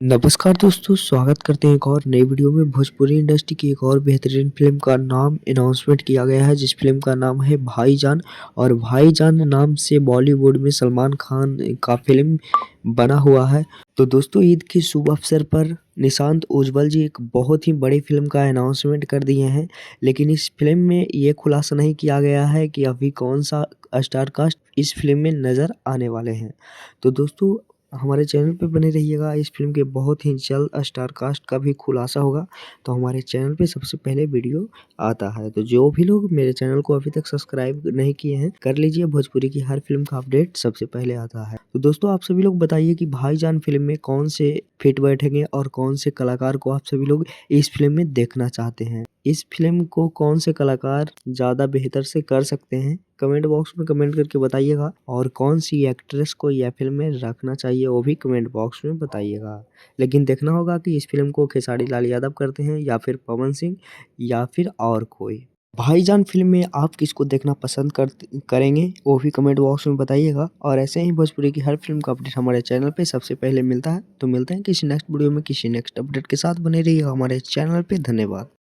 नमस्कार दोस्तों, स्वागत करते हैं एक और नई वीडियो में। भोजपुरी इंडस्ट्री की एक और बेहतरीन फिल्म का नाम अनाउंसमेंट किया गया है, जिस फिल्म का नाम है भाईजान। और भाईजान नाम से बॉलीवुड में सलमान खान का फिल्म बना हुआ है। तो दोस्तों, ईद के शुभ अवसर पर निशांत उज्ज्वल जी एक बहुत ही बड़ी फिल्म का अनाउंसमेंट कर दिए हैं। लेकिन इस फिल्म में ये खुलासा नहीं किया गया है कि अभी कौन सा स्टार कास्ट इस फिल्म में नज़र आने वाले हैं। तो दोस्तों, हमारे चैनल पे बने रहिएगा। इस फ़िल्म के बहुत ही जल्द स्टार कास्ट का भी खुलासा होगा, तो हमारे चैनल पे सबसे पहले वीडियो आता है। तो जो भी लोग मेरे चैनल को अभी तक सब्सक्राइब नहीं किए हैं, कर लीजिए। भोजपुरी की हर फ़िल्म का अपडेट सबसे पहले आता है। तो दोस्तों, आप सभी लोग बताइए कि भाईजान फ़िल्म में कौन से फिट बैठेंगे और कौन से कलाकार को आप सभी लोग इस फ़िल्म में देखना चाहते हैं? इस फ़िल्म को कौन से कलाकार ज़्यादा बेहतर से कर सकते हैं? कमेंट बॉक्स में कमेंट करके बताइएगा। और कौन-सी एक्ट्रेस को यह फ़िल्म में रखना चाहिए, वो भी कमेंट बॉक्स में बताइएगा। लेकिन देखना होगा कि इस फ़िल्म को खेसारी लाल यादव करते हैं या फिर पवन सिंह या फिर और कोई। भाईजान फ़िल्म में आप किसको देखना पसंद करेंगे, वो भी कमेंट बॉक्स में बताइएगा। और ऐसे ही भोजपुरी की हर फ़िल्म का अपडेट हमारे चैनल पे सबसे पहले मिलता है। तो मिलते हैं किसी नेक्स्ट वीडियो में, किसी नेक्स्ट अपडेट के साथ। बने रहिएगा हमारे चैनल पे। धन्यवाद।